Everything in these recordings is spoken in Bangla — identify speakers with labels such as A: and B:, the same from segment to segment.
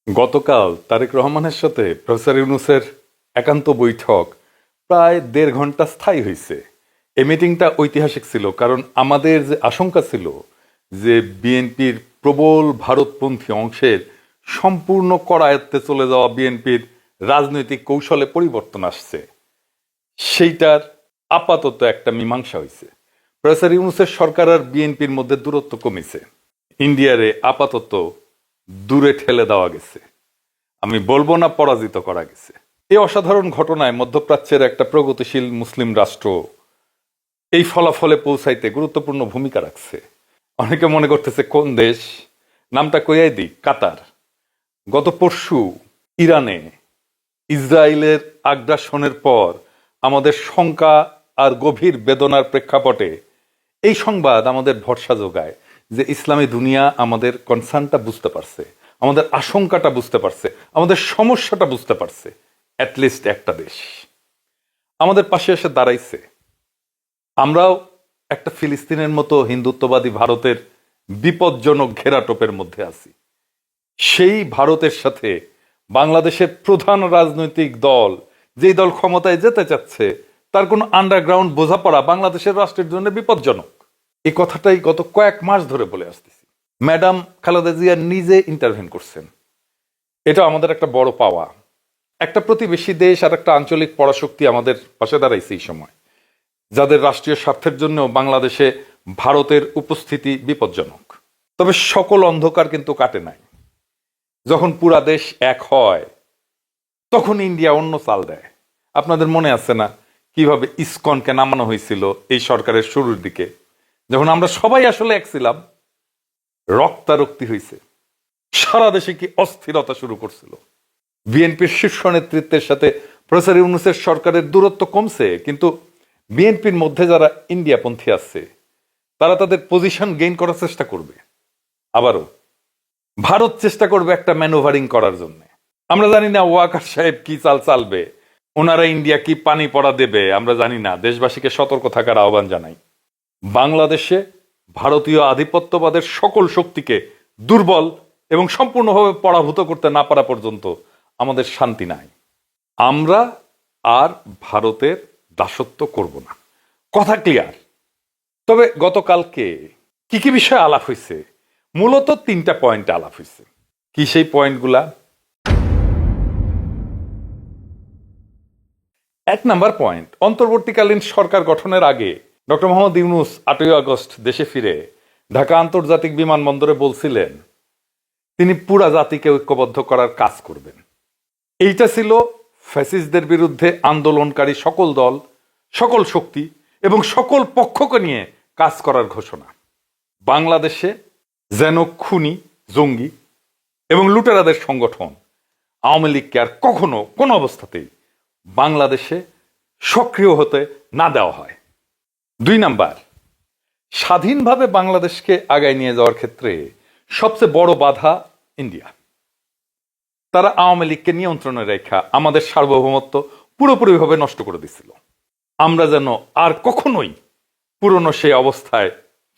A: গতকাল তারেক রহমানের সাথে প্রফেসর ইউনূসের একান্ত বৈঠক প্রায় ১.৫ ঘন্টা স্থায়ী হয়েছে। এই মিটিংটা ঐতিহাসিক ছিল, কারণ আমাদের যে আশঙ্কা ছিল যে বিএনপির প্রবল ভারতপন্থী অংশের সম্পূর্ণ করায়ত্তে চলে যাওয়া বিএনপির রাজনৈতিক কৌশলে পরিবর্তন আসছে, সেইটার আপাতত একটা মীমাংসা হয়েছে। প্রফেসর ইউনূসের সরকার আর বিএনপির মধ্যে দূরত্ব কমেছে, ইন্ডিয়ারে আপাতত দূরে ঠেলে দেওয়া গেছে, আমি বলবো না পরাজিত করা গেছে। এই অসাধারণ ঘটনায় মধ্যপ্রাচ্যের একটা প্রগতিশীল মুসলিম রাষ্ট্র এই ফলাফলে পৌঁছাইতে গুরুত্বপূর্ণ ভূমিকা রাখছে। অনেকে মনে করতেছে কোন দেশ, নামটা কইয়াই দিই, কাতার। গত পরশু ইরানে ইসরায়েলের আগ্রাসনের পর আমাদের শঙ্কা আর গভীর বেদনার প্রেক্ষাপটে এই সংবাদ আমাদের ভরসা যোগায় যে ইসলামী দুনিয়া আমাদের কনসার্নটা বুঝতে পারছে, আমাদের আশঙ্কাটা বুঝতে পারছে, আমাদের সমস্যাটা বুঝতে পারছে। অ্যাটলিস্ট একটা দেশ আমাদের পাশে এসে দাঁড়াইছে। আমরাও একটা ফিলিস্তিনের মতো হিন্দুত্ববাদী ভারতের বিপজ্জনক ঘেরাটোপের মধ্যে আছি। সেই ভারতের সাথে বাংলাদেশের প্রধান রাজনৈতিক দল, যেই দল ক্ষমতায় যেতে চাচ্ছে, তার কোনো আন্ডারগ্রাউন্ড বোঝাপড়া বাংলাদেশের রাষ্ট্রের জন্য বিপজ্জনক। এই কথাটাই গত কয়েক মাস ধরে বলে আসতেছি। ম্যাডাম খালেদা জিয়া নিজে ইন্টারভেন করছেন, এটা আমাদের একটা বড় পাওয়া। একটা প্রতিবেশী দেশ আর একটা আঞ্চলিক পরাশক্তি আমাদের পাশে দাঁড়াইছে এই সময়, যাদের রাষ্ট্রীয় স্বার্থের জন্য বাংলাদেশে ভারতের উপস্থিতি বিপজ্জনক। তবে সকল অন্ধকার কিন্তু কাটে নাই। যখন পুরা দেশ এক হয় তখন ইন্ডিয়া অন্য চাল দেয়। আপনাদের মনে আছে না কিভাবে ইসকনকে নামানো হয়েছিল এই সরকারের শুরুর দিকে, যখন আমরা সবাই আসলে এক ছিলাম? রক্তারক্তি হয়েছে, সারা দেশে কি অস্থিরতা শুরু করছিল। বিএনপির শীর্ষ নেতৃত্বের সাথে প্রফেসর ইউনূসের সরকারের দূরত্ব কমছে, কিন্তু বিএনপির মধ্যে যারা ইন্ডিয়াপন্থী আছে তারা তাদের পজিশন গেইন করার চেষ্টা করবে। আবারও ভারত চেষ্টা করবে একটা ম্যানুভারিং করার জন্য। আমরা জানি না ওয়াকার সাহেব কি চাল চালবে, ওনারা ইন্ডিয়া কি পানি পড়া দেবে আমরা জানি না। দেশবাসীকে সতর্ক থাকার আহ্বান জানাই। বাংলাদেশে ভারতীয় আধিপত্যবাদের সকল শক্তিকে দুর্বল এবং সম্পূর্ণভাবে পরাভূত করতে না পারা পর্যন্ত আমাদের শান্তি নাই। আমরা আর ভারতের দাসত্ব করব না, কথা ক্লিয়ার। তবে গতকালকে কি কি বিষয়ে আলাপ হয়েছে? মূলত 3টা পয়েন্টে আলাপ হয়েছে। কি সেই পয়েন্টগুলা? 1 নাম্বার পয়েন্ট, অন্তর্বর্তীকালীন সরকার গঠনের আগে ডক্টর মোহাম্মদ ইউনূস 8ই আগস্ট দেশে ফিরে ঢাকা আন্তর্জাতিক বিমানবন্দরে বলছিলেন তিনি পুরা জাতিকে ঐক্যবদ্ধ করার কাজ করবেন। এইটা ছিল ফ্যাসিস্টদের বিরুদ্ধে আন্দোলনকারী সকল দল, সকল শক্তি এবং সকল পক্ষকে নিয়ে কাজ করার ঘোষণা। বাংলাদেশে যেন খুনি, জঙ্গি এবং লুটেরাদের সংগঠন আওয়ামী লীগকে আর কখনো কোনো অবস্থাতেই বাংলাদেশে সক্রিয় হতে না দেওয়া হয়। 2 নাম্বার, স্বাধীনভাবে বাংলাদেশকে আগায় নিয়ে যাওয়ার ক্ষেত্রে সবচেয়ে বড় বাধা ইন্ডিয়া। তারা আওয়ামী লীগকে নিয়ন্ত্রণে রেখা আমাদের সার্বভৌমত্ব পুরোপুরিভাবে নষ্ট করে দিছিল। আমরা যেন আর কখনোই পুরনো সেই অবস্থায়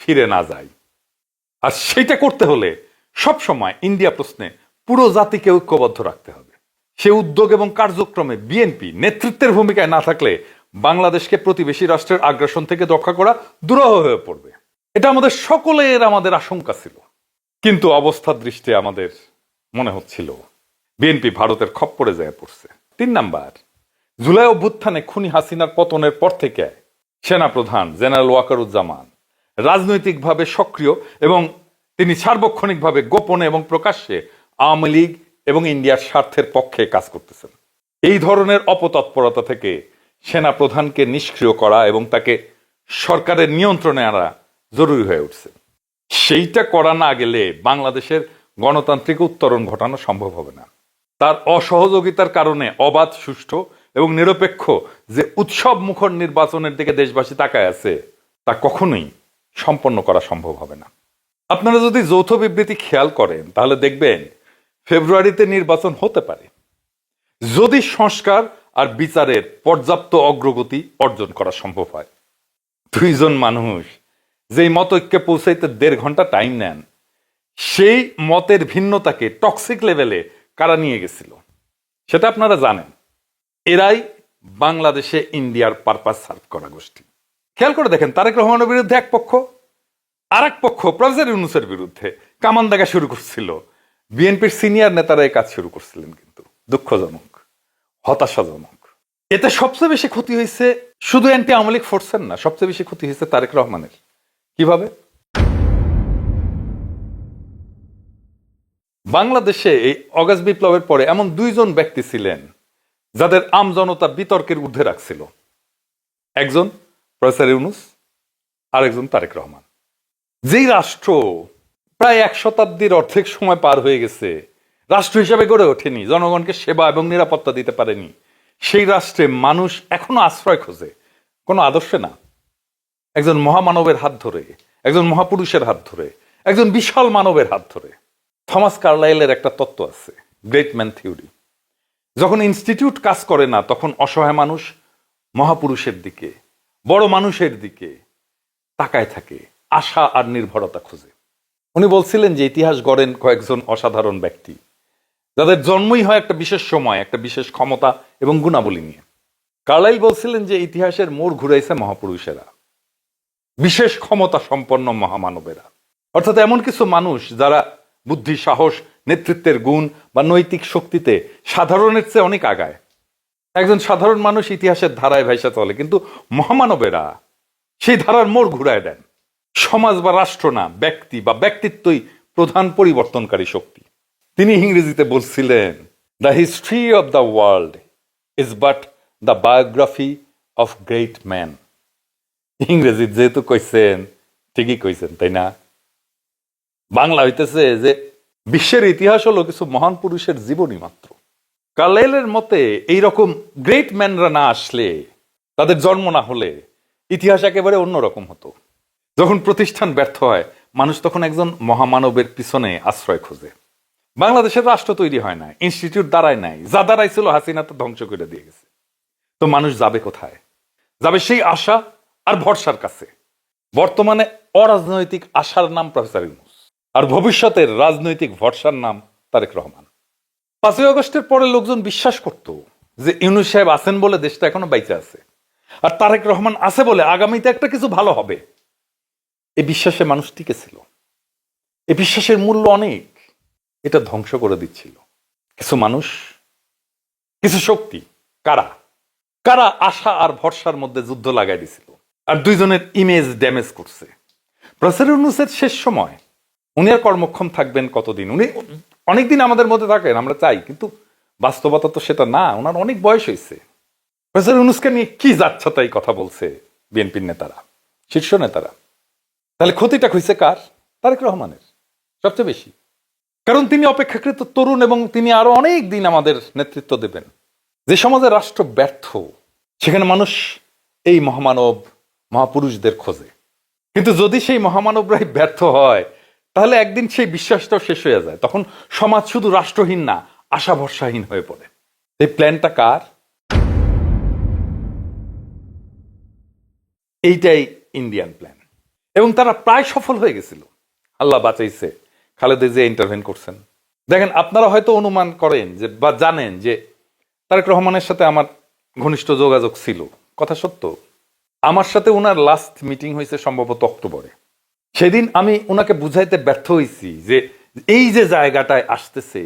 A: ফিরে না যাই। আর সেইটা করতে হলে সবসময় ইন্ডিয়া প্রশ্নে পুরো জাতিকে ঐক্যবদ্ধ রাখতে হবে। সে উদ্যোগ এবং কার্যক্রমে বিএনপি নেতৃত্বের ভূমিকায় না থাকলে বাংলাদেশকে প্রতিবেশী রাষ্ট্রের আগ্রাসন থেকে রক্ষা করা দুরূহ হয়ে পড়বে। এটা আমাদের সকলের আশঙ্কা ছিল, কিন্তু অবস্থার দৃষ্টি আমাদের মনে হচ্ছিল বিএনপি ভারতের খপ্পরে যায় পড়ছে। 3 নাম্বার, জুলাই অভ্যুত্থানে খুনি হাসিনার পতনের পর থেকে সেনাপ্রধান জেনারেল ওয়াকারুজ্জামান রাজনৈতিকভাবে সক্রিয় এবং তিনি সার্বক্ষণিকভাবে গোপনে এবং প্রকাশ্যে আওয়ামী লীগ এবং ইন্ডিয়ার স্বার্থের পক্ষে কাজ করতেছেন। এই ধরনের অপতৎপরতা থেকে সেনাপ্রধানকে নিষ্ক্রিয় করা এবং তাকে সরকারের নিয়ন্ত্রণে আনা জরুরি হয়ে উঠছে। সেইটা করা না গেলে বাংলাদেশের গণতান্ত্রিক উত্তরণ ঘটানো সম্ভব হবে না। তার অসহযোগিতার কারণে অবাধ, সুষ্ঠু এবং নিরপেক্ষ যে উৎসব মুখর নির্বাচনের দিকে দেশবাসী তাকায় আছে, তা কখনোই সম্পন্ন করা সম্ভব হবে না। আপনারা যদি যৌথ বিবৃতি খেয়াল করেন তাহলে দেখবেন ফেব্রুয়ারিতে নির্বাচন হতে পারে, যদি সংস্কার আর বিচারের পর্যাপ্ত অগ্রগতি অর্জন করা সম্ভব হয়। 2 জন মানুষ যেই মত ঐক্যে পৌঁছাইতে 1.5 ঘন্টা টাইম নেন, সেই মতের ভিন্নতাকে টক্সিক লেভেলে কারা নিয়ে গেছিল সেটা আপনারা জানেন। এরাই বাংলাদেশে ইন্ডিয়ার পারপাস সার্ভ করা গোষ্ঠী। খেয়াল করে দেখেন, তারেক রহমানের বিরুদ্ধে এক পক্ষ, আর এক পক্ষ প্রফেসর ইউনূসের বিরুদ্ধে কামান দাগা শুরু করছিল। বিএনপির সিনিয়র নেতারা এই কাজ শুরু করছিলেন, কিন্তু দুঃখজনক, হতাশাজনক। এতে সবচেয়ে বেশি ক্ষতি হয়েছে শুধু অ্যান্টি আওয়ামী লীগ ফোর্সের না, সবচেয়ে বেশি ক্ষতি হয়েছে তারেক রহমানের। কিভাবে? বাংলাদেশে এই অগাস্ট বিপ্লবের পরে এমন দুইজন ব্যক্তি ছিলেন যাদের আমজনতা বিতর্কের ঊর্ধ্বে রাখছিল। একজন প্রফেসর ইউনূস, আর একজন তারেক রহমান। যেই রাষ্ট্র প্রায় এক শতাব্দীর অর্ধেক সময় পার হয়ে গেছে, রাষ্ট্র হিসাবে গড়ে ওঠেনি, জনগণকে সেবা এবং নিরাপত্তা দিতে পারেনি, সেই রাষ্ট্রে মানুষ এখনো আশ্রয় খোঁজে, কোনো আদর্শে না। একজন মহামানবের হাত ধরে, একজন মহাপুরুষের হাত ধরে, একজন বিশাল মানবের হাত ধরে। থমাস কার্লাইলের একটা তত্ত্ব আছে, গ্রেট ম্যান থিওরি। যখন ইনস্টিটিউট কাজ করে না, তখন অসহায় মানুষ মহাপুরুষের দিকে, বড় মানুষের দিকে তাকায় থাকে, আশা আর নির্ভরতা খুঁজে। উনি বলছিলেন যে ইতিহাস গড়েন কয়েকজন অসাধারণ ব্যক্তি, যাদের জন্মই হয় একটা বিশেষ সময়, একটা বিশেষ ক্ষমতা এবং গুণাবলী নিয়ে। কার্লাইল বলছিলেন যে ইতিহাসের মোড় ঘুরাইছে মহাপুরুষেরা, বিশেষ ক্ষমতা সম্পন্ন মহামানবেরা। অর্থাৎ এমন কিছু মানুষ যারা বুদ্ধি, সাহস, নেতৃত্বের গুণ বা নৈতিক শক্তিতে সাধারণের চেয়ে অনেক আগায়। একজন সাধারণ মানুষ ইতিহাসের ধারায় ভাইসা চলে, কিন্তু মহামানবেরা সেই ধারার মোড় ঘুরায় দেন। সমাজ বা রাষ্ট্র না, ব্যক্তি বা ব্যক্তিত্বই প্রধান পরিবর্তনকারী শক্তি। তিনি ইংরেজিতে বলছিলেন, the history of the world is but the biography of great man. ইংরেজি যেহেতু কইছেন, ঠিকই কইছেন, তাই না? বাংলা হইতেছে যে বিশ্বের ইতিহাস হলো কিছু মহান পুরুষের জীবনী মাত্র। কার্লাইলের মতে এইরকম গ্রেট ম্যানরা না আসলে, তাদের জন্ম না হলে ইতিহাস একেবারে অন্যরকম হতো। যখন প্রতিষ্ঠান ব্যর্থ হয়, মানুষ তখন একজন মহামানবের পিছনে আশ্রয় খোঁজে। বাংলাদেশের রাষ্ট্র তৈরি হয় না, ইনস্টিটিউট দাঁড়ায় নাই, যা দাঁড়াইছিল হাসিনা তো ধ্বংস করে দিয়ে গেছে। তো মানুষ যাবে কোথায়? যাবে সেই আশা আর ভরসার কাছে। বর্তমানে অরাজনৈতিক আশার নাম প্রফেসর ইউনূস, আর ভবিষ্যতের রাজনৈতিক ভরসার নাম তারেক রহমান। 5ই আগস্টের পরে লোকজন বিশ্বাস করত যে ইউনূস সাহেব আছেন বলে দেশটা এখনো বাইচে আছে, আর তারেক রহমান আছে বলে আগামীতে একটা কিছু ভালো হবে। এই বিশ্বাসে মানুষ টিকে ছিল। এই বিশ্বাসের মূল্য অনেক। এটা ধ্বংস করে দিচ্ছিল কিছু মানুষ, কিছু শক্তি। কারা? কারা আশা আর ভরসার মধ্যে যুদ্ধ লাগাই দিছিল আর দুইজনের ইমেজ ড্যামেজ করছে। প্রফেসর ইউনূসের শেষ সময়, উনি আর কর্মক্ষম থাকবেন কতদিন? উনি অনেকদিন আমাদের মধ্যে থাকেন, আমরা চাই, কিন্তু বাস্তবতা তো সেটা না। ওনার অনেক বয়স হয়েছে। প্রফেসর ইউনূসকে নিয়ে কি যাচ্ছে তাই কথা বলছে বিএনপির নেতারা, শীর্ষ নেতারা। তাহলে ক্ষতিটা হয়েছে কার? তারেক রহমানের সবচেয়ে বেশি। কারণ তিনি অপেক্ষাকৃত তরুণ এবং তিনি আরো অনেক দিন আমাদের নেতৃত্ব দেবেন। যে সমাজে রাষ্ট্র ব্যর্থ, সেখানে মানুষ এই মহামানব, মহাপুরুষদের খোঁজে। কিন্তু যদি সেই মহামানবরাই ব্যর্থ হয়, তাহলে একদিন সেই বিশ্বাসটাও শেষ হয়ে যায়। তখন সমাজ শুধু রাষ্ট্রহীন না, আশা ভরসাহীন হয়ে পড়ে। এই প্ল্যানটা কার? এইটাই ইন্ডিয়ান প্ল্যান, এবং তারা প্রায় সফল হয়ে গেছিল। আল্লাহ বাঁচাইছে, খালেদা জিয়া ইন্টারভেন করছেন। দেখেন, আপনারা হয়তো অনুমান করেন যে বা জানেন যে তারেক রহমানের সাথে আমার ঘনিষ্ঠ যোগাযোগ ছিল। কথা সত্য, আমার সাথে ওনার লাস্ট মিটিং হয়েছে সম্ভবত অক্টোবরে। সেদিন আমি ওনাকে বুঝাইতে ব্যর্থ হয়েছি যে এই যে জায়গাটায় আসতেছে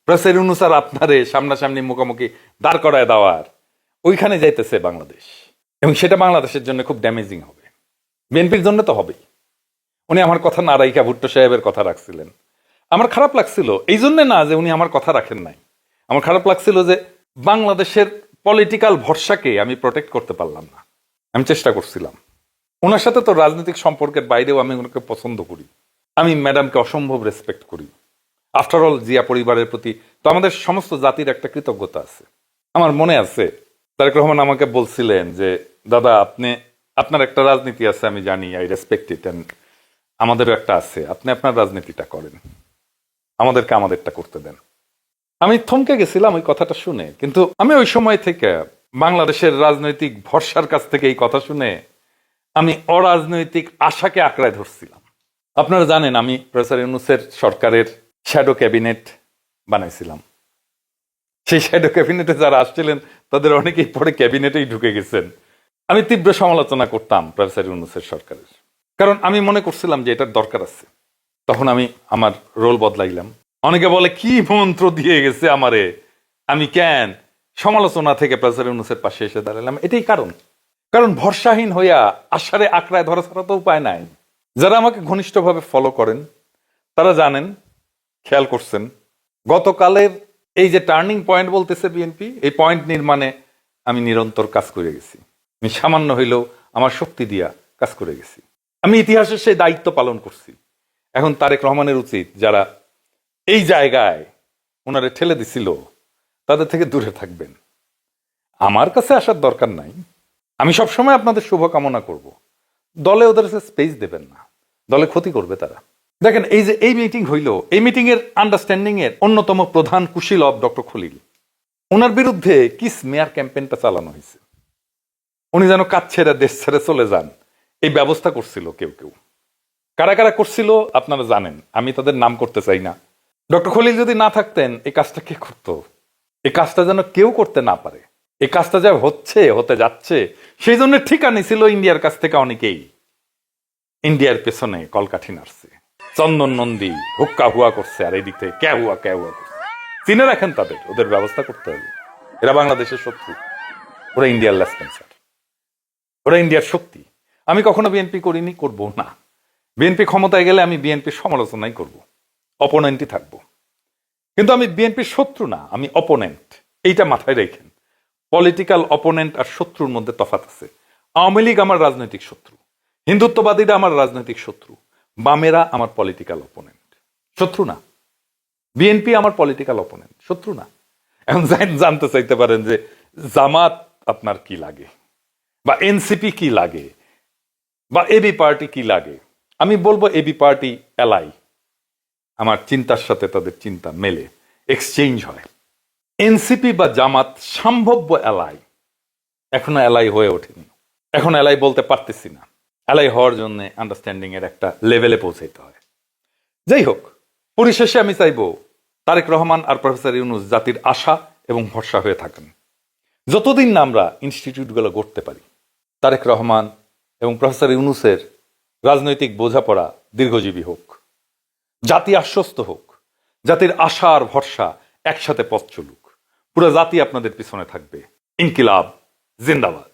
A: প্রফেসর ইউনূস আর আপনারে সামনাসামনি মুখোমুখি দাঁড় করায় দেওয়ার, ওইখানে যাইতেছে বাংলাদেশ, এবং সেটা বাংলাদেশের জন্য খুব ড্যামেজিং হবে। বিএনপির জন্য তো হবেই। উনি আমার কথা না রাইখা ভুট্টো সাহেবের কথা রাখছিলেন। আমার খারাপ লাগছিল, এই জন্য না যে উনি আমার কথা রাখেন নাই। আমার খারাপ লাগছিল যে বাংলাদেশের পলিটিক্যাল ভরসাকে আমি প্রোটেক্ট করতে পারলাম না। আমি চেষ্টা করছিলাম। ওনার সাথে তো রাজনৈতিক সম্পর্কের বাইরেও আমি ওনাকে পছন্দ করি। আমি ম্যাডামকে অসম্ভব রেসপেক্ট করি। আফটার অল, জিয়া পরিবারের প্রতি তো আমাদের সমস্ত জাতির একটা কৃতজ্ঞতা আছে। আমার মনে আছে তারেক রহমান আমাকে বলছিলেন যে দাদা, আপনার একটা রাজনীতি আছে, আমি জানি, আই রেসপেক্ট ইট, এন্ড আমাদেরও একটা আছে, আপনি আপনার রাজনীতিটা করেন, আমাদেরকে আমাদেরটা করতে দেন। আমি থমকে গেছিলাম ওই কথাটা শুনে, কিন্তু আমি ওই সময় থেকে বাংলাদেশের রাজনৈতিক ভরসার কাছ থেকে এই কথা শুনে আমি অরাজনৈতিক আশাকে আঁকড়ায় ধরছিলাম। আপনারা জানেন আমি প্রফেসর ইউনূসের সরকারের শ্যাডো ক্যাবিনেট বানাইছিলাম। সেই শ্যাডো ক্যাবিনেটে যারা আসছিলেন তাদের অনেকেই পরে ক্যাবিনেটেই ঢুকে গেছেন। আমি তীব্র সমালোচনা করতাম প্রফেসর ইউনূসের সরকারের, কারণ আমি মনে করছিলাম যে এটার দরকার আছে। তখন আমি আমার রোল বদলাইলাম। অনেকে বলে কি মন্ত্র দিয়ে গেছে আমারে, আমি কেন সমালোচনা থেকে প্রফেসর ইউনূসের পাশে এসে দাঁড়ালাম। এটাই কারণ, কারণ ভরসাহীন হইয়া আষাঢ়ে আকড়ায় ধরা ছাড়া তো উপায় নাই। যারা আমাকে ঘনিষ্ঠভাবে ফলো করেন তারা জানেন, খেয়াল করছেন, গতকালের এই যে টার্নিং পয়েন্ট বলতেছে বিএনপি, এই পয়েন্ট নির্মাণে আমি নিরন্তর কাজ করে গেছি। আমি সামান্য হইলেও আমার শক্তি দিয়া কাজ করে গেছি। আমি ইতিহাসের সেই দায়িত্ব পালন করছি। এখন তারেক রহমানের উচিত যারা এই জায়গায় ওনারে ঠেলে দিছিল তাদের থেকে দূরে থাকবেন। আমার কাছে আসার দরকার নাই। আমি সবসময় আপনাদের শুভকামনা করব। দলে ওদের স্পেস দেবেন না, দলে ক্ষতি করবে তারা। দেখেন এই যে এই মিটিং হইল, এই মিটিং এর আন্ডারস্ট্যান্ডিং এর অন্যতম প্রধান কুশীলব ডক্টর খলিল। ওনার বিরুদ্ধে কি স্মেয়ার ক্যাম্পেইনটা চালানো হয়েছে, উনি যেন কাজ ছেড়ে দেশ ছেড়ে চলে যান, এই ব্যবস্থা করছিল কেউ কেউ। কারা কারা করছিল আপনারা জানেন, আমি তাদের নাম করতে চাই না। ডক্টর খলিল যদি না থাকতেন এই কাজটা কে করতো? এই কাজটা যেন কেউ করতে না পারে। এই কাজটা যা হচ্ছে, হতে যাচ্ছে, সেই জন্য ঠিকানি ছিল ইন্ডিয়ার কাছ থেকে অনেকেই ইন্ডিয়ার পেছনে কলকাঠি নাড়ছে, চন্দন নন্দী হুক্কা হুয়া করছে, আর এই দিক থেকে ক্যা হুয়া করছে। চিনে রাখেন তাদের, ওদের ব্যবস্থা করতে হবে। এরা বাংলাদেশের শত্রু, ওরা ইন্ডিয়ার লেসপেন্সার, ওরা ইন্ডিয়ার শক্তি। আমি কখনো বিএনপি করিনি, করব না। বিএনপি ক্ষমতায় গেলে আমি বিএনপির সমালোচনাই করব, অপোনেন্টই থাকবো। কিন্তু আমি বিএনপির শত্রু না, আমি অপোনেন্ট। এইটা মাথায় রেখেন। পলিটিক্যাল অপোনেন্ট আর শত্রুর মধ্যে তফাৎ আছে। আওয়ামী লীগ আমার রাজনৈতিক শত্রু, হিন্দুত্ববাদীরা আমার রাজনৈতিক শত্রু, বামেরা আমার পলিটিক্যাল অপোনেন্ট, শত্রু না। বিএনপি আমার পলিটিক্যাল অপোনেন্ট, শত্রু না। এখন জানতে চাইতে পারেন যে জামাত আপনার কি লাগে, বা এনসিপি কি লাগে, বা এবি পার্টি কি লাগে। আমি বলবো এবি পার্টি এলাই, আমার চিন্তার সাথে তাদের চিন্তা মেলে, এক্সচেঞ্জ হয়। এনসিপি বা জামাত সম্ভাব্য এলাই, এখনো এলাই হয়ে ওঠেনি, এখন এলাই বলতে পারতেছি না। এলাই হওয়ার জন্য আন্ডারস্ট্যান্ডিং এর একটা লেভেলে পৌঁছাইতে হয়। যাই হোক, পরিশেষে আমি চাইবো তারেক রহমান আর প্রফেসর ইউনূস জাতির আশা এবং ভরসা হয়ে থাকেন। যতদিন না আমরা ইনস্টিটিউটগুলো গড়তে পারি, তারেক রহমান এবং প্রফেসর ইউনূসের রাজনৈতিক বোঝাপড়া দীর্ঘজীবী হোক, জাতি আশ্বস্ত হোক, জাতির আশা আর ভরসা একসাথে পথ চলুক। পুরো জাতি আপনাদের পিছনে থাকবে। ইনকিলাব জিন্দাবাদ।